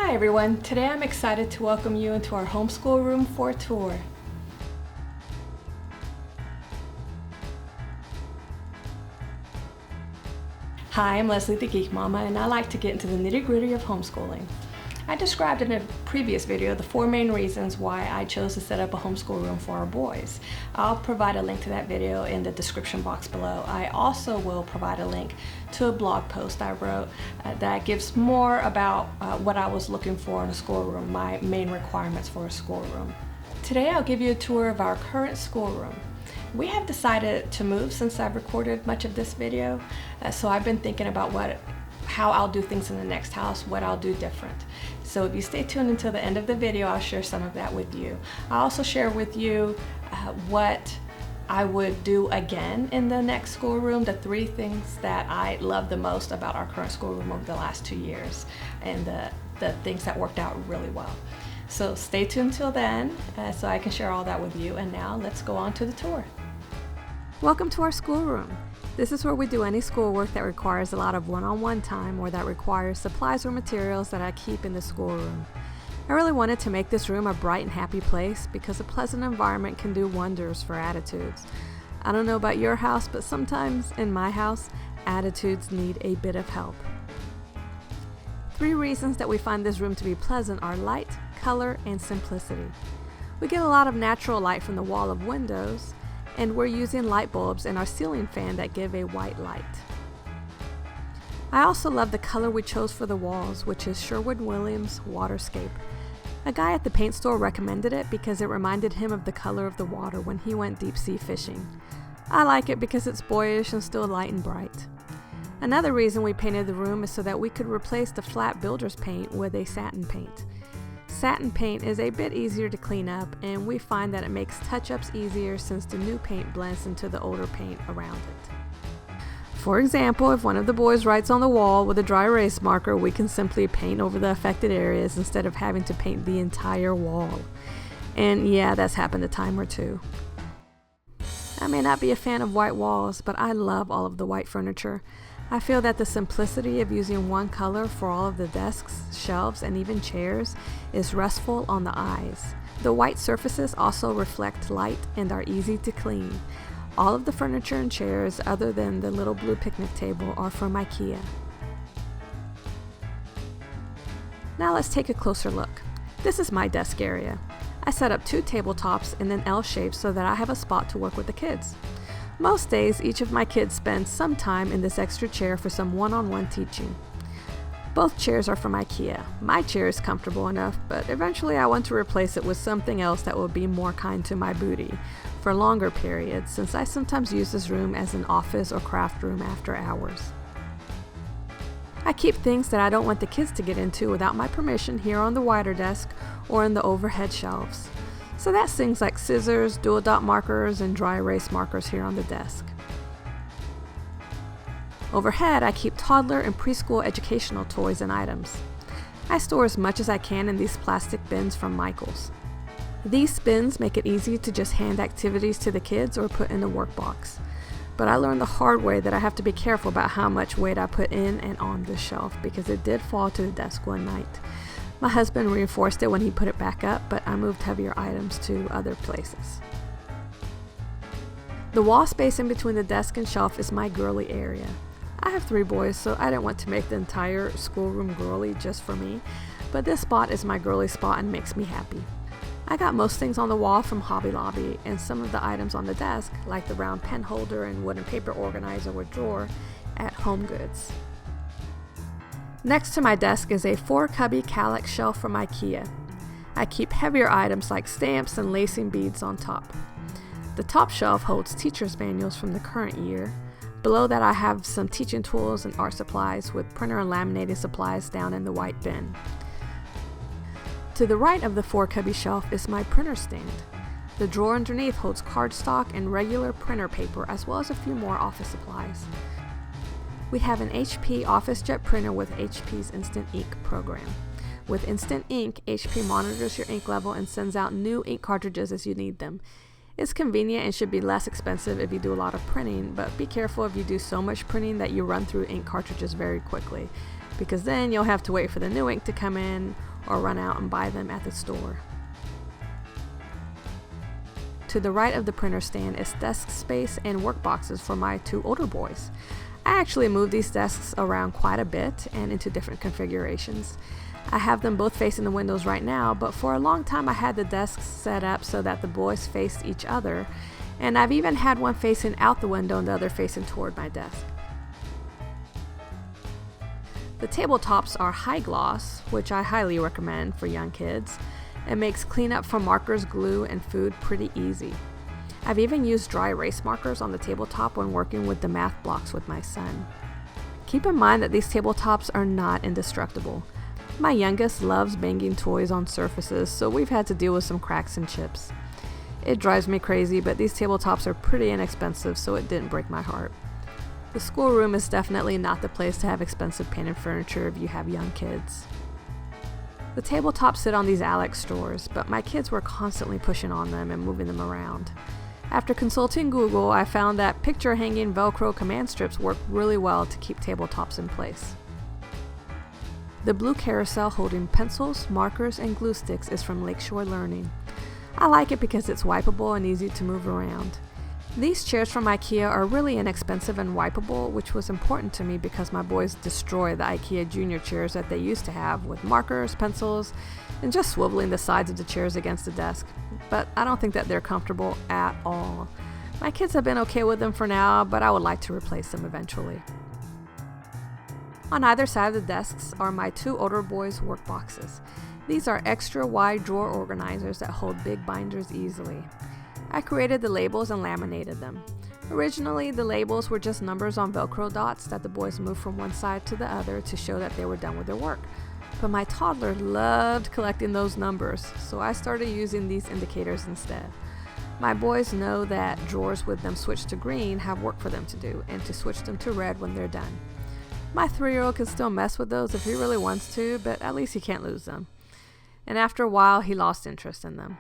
Hi everyone, today I'm excited to welcome you into our homeschool room for a tour. Hi, I'm Leslie the Geek Mama, and I like to get into the nitty-gritty of homeschooling. I described in a previous video the 4 main reasons why I chose to set up a homeschool room for our boys. I'll provide a link to that video in the description box below. I also will provide a link to a blog post I wrote that gives more about what I was looking for in a schoolroom, my main requirements for a schoolroom. Today I'll give you a tour of our current schoolroom. We have decided to move since I've recorded much of this video, so I've been thinking about how I'll do things in the next house, what I'll do different. So if you stay tuned until the end of the video, I'll share some of that with you. I'll also share with you what I would do again in the next schoolroom, the 3 things that I love the most about our current schoolroom over the last 2 years, and the things that worked out really well. So stay tuned till then so I can share all that with you. And now let's go on to the tour. Welcome to our schoolroom. This is where we do any schoolwork that requires a lot of one-on-one time or that requires supplies or materials that I keep in the schoolroom. I really wanted to make this room a bright and happy place because a pleasant environment can do wonders for attitudes. I don't know about your house, but sometimes in my house, attitudes need a bit of help. 3 reasons that we find this room to be pleasant are light, color, and simplicity. We get a lot of natural light from the wall of windows, and we're using light bulbs in our ceiling fan that give a white light. I also love the color we chose for the walls, which is Sherwin-Williams Waterscape. A guy at the paint store recommended it because it reminded him of the color of the water when he went deep sea fishing. I like it because it's boyish and still light and bright. Another reason we painted the room is so that we could replace the flat builder's paint with a satin paint. Satin paint is a bit easier to clean up, and we find that it makes touch-ups easier since the new paint blends into the older paint around it. For example, if one of the boys writes on the wall with a dry erase marker, we can simply paint over the affected areas instead of having to paint the entire wall. And yeah, that's happened a time or 2. I may not be a fan of white walls, but I love all of the white furniture. I feel that the simplicity of using one color for all of the desks, shelves, and even chairs is restful on the eyes. The white surfaces also reflect light and are easy to clean. All of the furniture and chairs, other than the little blue picnic table, are from IKEA. Now let's take a closer look. This is my desk area. I set up 2 tabletops in an L shape so that I have a spot to work with the kids. Most days, each of my kids spends some time in this extra chair for some one-on-one teaching. Both chairs are from IKEA. My chair is comfortable enough, but eventually I want to replace it with something else that will be more kind to my booty for longer periods, since I sometimes use this room as an office or craft room after hours. I keep things that I don't want the kids to get into without my permission here on the wider desk or in the overhead shelves. So that's things like scissors, dual dot markers, and dry erase markers here on the desk. Overhead, I keep toddler and preschool educational toys and items. I store as much as I can in these plastic bins from Michael's. These bins make it easy to just hand activities to the kids or put in a workbox. But I learned the hard way that I have to be careful about how much weight I put in and on this shelf because it did fall to the desk one night. My husband reinforced it when he put it back up, but I moved heavier items to other places. The wall space in between the desk and shelf is my girly area. I have 3 boys, so I didn't want to make the entire schoolroom girly just for me, but this spot is my girly spot and makes me happy. I got most things on the wall from Hobby Lobby, and some of the items on the desk, like the round pen holder and wooden paper organizer with drawer, at HomeGoods. Next to my desk is a 4 cubby Kallax shelf from IKEA. I keep heavier items like stamps and lacing beads on top. The top shelf holds teacher's manuals from the current year. Below that I have some teaching tools and art supplies with printer and laminating supplies down in the white bin. To the right of the 4 cubby shelf is my printer stand. The drawer underneath holds cardstock and regular printer paper as well as a few more office supplies. We have an HP OfficeJet printer with HP's Instant Ink program. With Instant Ink, HP monitors your ink level and sends out new ink cartridges as you need them. It's convenient and should be less expensive if you do a lot of printing, but be careful if you do so much printing that you run through ink cartridges very quickly, because then you'll have to wait for the new ink to come in, or run out and buy them at the store. To the right of the printer stand is desk space and work boxes for my 2 older boys. I actually moved these desks around quite a bit and into different configurations. I have them both facing the windows right now, but for a long time I had the desks set up so that the boys faced each other, and I've even had one facing out the window and the other facing toward my desk. The tabletops are high gloss, which I highly recommend for young kids. It makes cleanup from markers, glue, and food pretty easy. I've even used dry erase markers on the tabletop when working with the math blocks with my son. Keep in mind that these tabletops are not indestructible. My youngest loves banging toys on surfaces, so we've had to deal with some cracks and chips. It drives me crazy, but these tabletops are pretty inexpensive, so it didn't break my heart. The schoolroom is definitely not the place to have expensive painted furniture if you have young kids. The tabletops sit on these Alex drawers, but my kids were constantly pushing on them and moving them around. After consulting Google, I found that picture-hanging Velcro command strips work really well to keep tabletops in place. The blue carousel holding pencils, markers, and glue sticks is from Lakeshore Learning. I like it because it's wipeable and easy to move around. These chairs from IKEA are really inexpensive and wipeable, which was important to me because my boys destroy the IKEA junior chairs that they used to have with markers, pencils, and just swiveling the sides of the chairs against the desk. But I don't think that they're comfortable at all. My kids have been okay with them for now, but I would like to replace them eventually. On either side of the desks are my 2 older boys' work boxes. These are extra wide drawer organizers that hold big binders easily. I created the labels and laminated them. Originally, the labels were just numbers on Velcro dots that the boys moved from one side to the other to show that they were done with their work. But my toddler loved collecting those numbers, so I started using these indicators instead. My boys know that drawers with them switched to green have work for them to do, and to switch them to red when they're done. My 3-year-old can still mess with those if he really wants to, but at least he can't lose them. And after a while, he lost interest in them.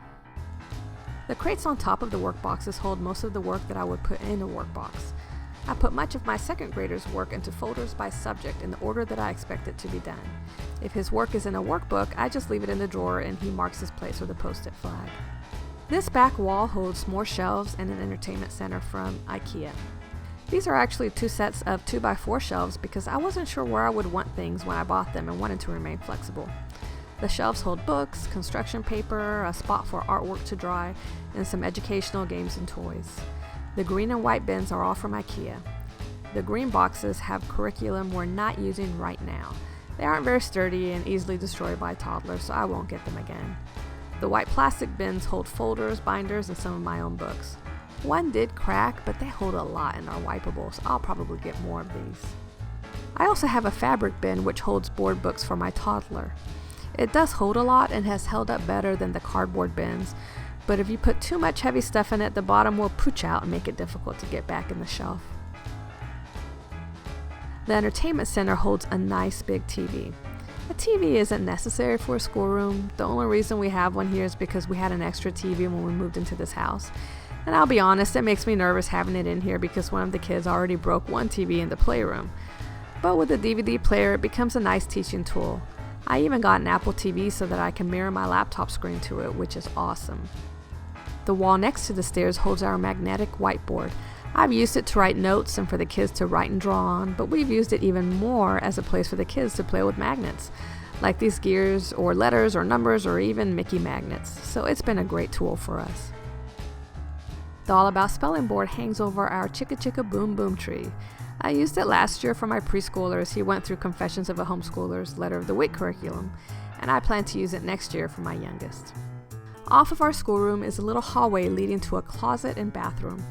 The crates on top of the workboxes hold most of the work that I would put in a workbox. I put much of my 2nd grader's work into folders by subject in the order that I expect it to be done. If his work is in a workbook, I just leave it in the drawer and he marks his place with a post-it flag. This back wall holds more shelves and an entertainment center from IKEA. These are actually 2 sets of 2x4 shelves because I wasn't sure where I would want things when I bought them and wanted to remain flexible. The shelves hold books, construction paper, a spot for artwork to dry, and some educational games and toys. The green and white bins are all from IKEA. The green boxes have curriculum we're not using right now. They aren't very sturdy and easily destroyed by toddlers, so I won't get them again. The white plastic bins hold folders, binders, and some of my own books. One did crack, but they hold a lot and are wipeable, so I'll probably get more of these. I also have a fabric bin which holds board books for my toddler. It does hold a lot and has held up better than the cardboard bins, but if you put too much heavy stuff in it, the bottom will pooch out and make it difficult to get back in the shelf. The entertainment center holds a nice big TV. A TV isn't necessary for a schoolroom. The only reason we have one here is because we had an extra TV when we moved into this house. And I'll be honest, it makes me nervous having it in here because one of the kids already broke one TV in the playroom. But with the DVD player, it becomes a nice teaching tool. I even got an Apple TV so that I can mirror my laptop screen to it, which is awesome. The wall next to the stairs holds our magnetic whiteboard. I've used it to write notes and for the kids to write and draw on, but we've used it even more as a place for the kids to play with magnets, like these gears or letters or numbers or even Mickey magnets, so it's been a great tool for us. The All About Spelling board hangs over our Chicka Chicka Boom Boom tree. I used it last year for my preschooler as he went through Confessions of a Homeschooler's Letter of the Week curriculum, and I plan to use it next year for my youngest. Off of our schoolroom is a little hallway leading to a closet and bathroom.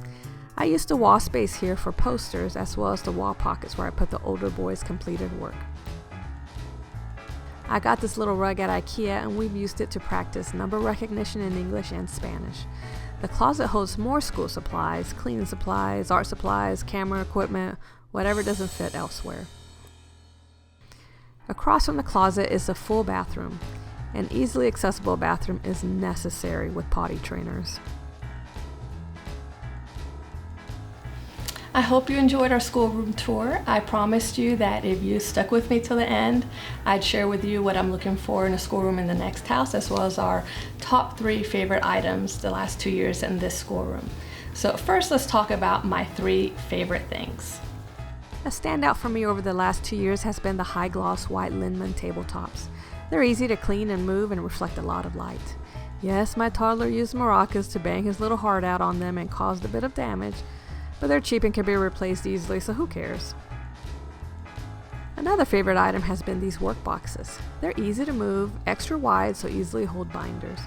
I used the wall space here for posters as well as the wall pockets where I put the older boys' completed work. I got this little rug at IKEA and we've used it to practice number recognition in English and Spanish. The closet holds more school supplies, cleaning supplies, art supplies, camera equipment, whatever doesn't fit elsewhere. Across from the closet is a full bathroom. An easily accessible bathroom is necessary with potty trainers. I hope you enjoyed our schoolroom tour. I promised you that if you stuck with me till the end, I'd share with you what I'm looking for in a schoolroom in the next house, as well as our top 3 favorite items the last 2 years in this schoolroom. So first, let's talk about my 3 favorite things. A standout for me over the last 2 years has been the high gloss white Linman tabletops. They're easy to clean and move and reflect a lot of light. Yes, my toddler used maracas to bang his little heart out on them and caused a bit of damage, but they're cheap and can be replaced easily, so who cares? Another favorite item has been these Workboxes. They're easy to move, extra wide, so easily hold binders.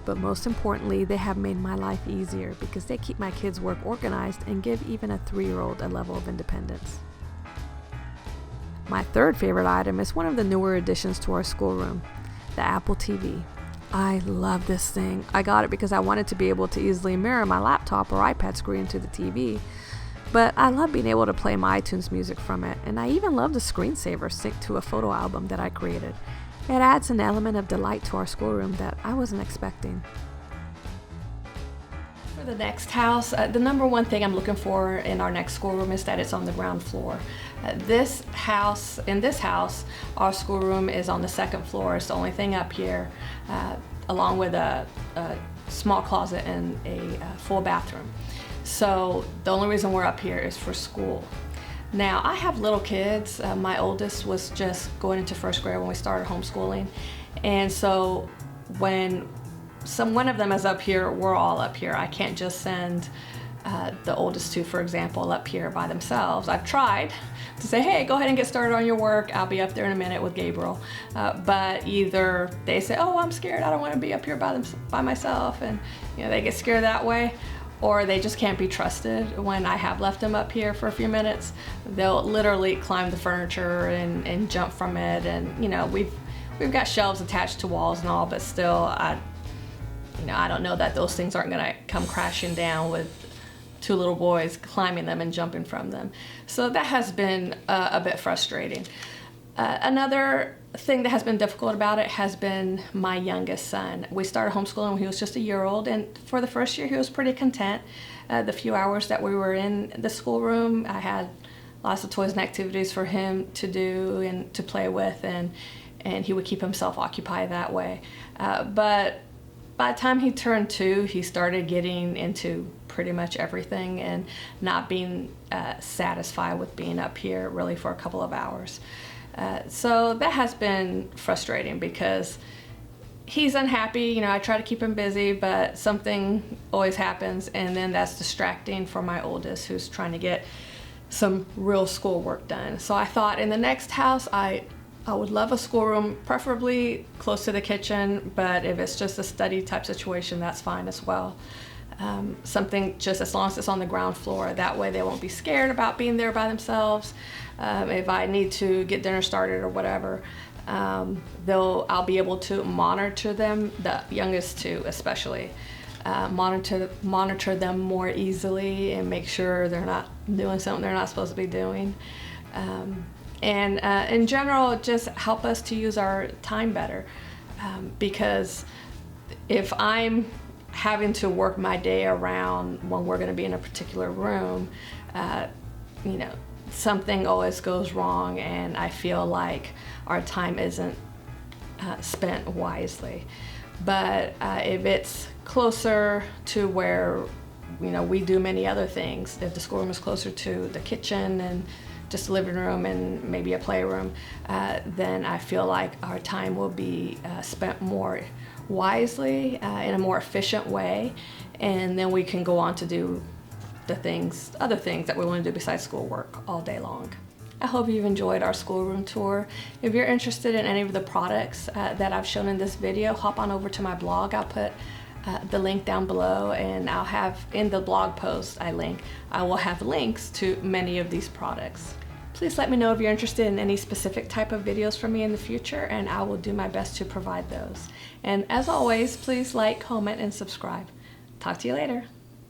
But most importantly, they have made my life easier because they keep my kids' work organized and give even a 3-year-old a level of independence. My third favorite item is one of the newer additions to our schoolroom, the Apple TV. I love this thing. I got it because I wanted to be able to easily mirror my laptop or iPad screen to the TV, but I love being able to play my iTunes music from it, and I even love the screensaver synced to a photo album that I created. It adds an element of delight to our schoolroom that I wasn't expecting. For the next house, the number one thing I'm looking for in our next schoolroom is that it's on the ground floor. In this house, our schoolroom is on the 2nd floor. It's the only thing up here, along with a small closet and a full bathroom. So the only reason we're up here is for school. Now, I have little kids. My oldest was just going into 1st grade when we started homeschooling. And so when one of them is up here, we're all up here. I can't just send the oldest 2, for example, up here by themselves. I've tried to say, hey, go ahead and get started on your work. I'll be up there in a minute with Gabriel. But either they say, oh, I'm scared. I don't want to be up here by myself. And they get scared that way. Or they just can't be trusted. When I have left them up here for a few minutes, they'll literally climb the furniture and jump from it. And we've got shelves attached to walls and all, but still, I don't know that those things aren't gonna come crashing down with 2 little boys climbing them and jumping from them. So that has been a bit frustrating. Another thing that has been difficult about it has been my youngest son. We started homeschooling when he was just a year old, and for the first year he was pretty content. The few hours that we were in the schoolroom, I had lots of toys and activities for him to do and to play with, and he would keep himself occupied that way. But by the time he turned 2, he started getting into pretty much everything and not being satisfied with being up here really for a couple of hours. So that has been frustrating because he's unhappy. I try to keep him busy, but something always happens, and then that's distracting for my oldest, who's trying to get some real schoolwork done. So I thought in the next house, I would love a schoolroom, preferably close to the kitchen, but if it's just a study type situation, that's fine as well. Something just as long as it's on the ground floor. That way they won't be scared about being there by themselves. If I need to get dinner started or whatever, I'll be able to monitor them, the youngest 2 especially, monitor them more easily and make sure they're not doing something they're not supposed to be doing. And in general, just help us to use our time better, because if I'm having to work my day around when we're going to be in a particular room, something always goes wrong, and I feel like our time isn't spent wisely. But if it's closer to where we do many other things, if the schoolroom is closer to the kitchen and just a living room and maybe a playroom, then I feel like our time will be spent more wisely, in a more efficient way, and then we can go on to do other things that we want to do besides schoolwork all day long. I hope you've enjoyed our schoolroom tour. If you're interested in any of the products that I've shown in this video, hop on over to my blog. I'll put the link down below, and I'll have in the blog post I will have links to many of these products. Please let me know if you're interested in any specific type of videos from me in the future, and I will do my best to provide those. And as always, please like, comment, and subscribe. Talk to you later.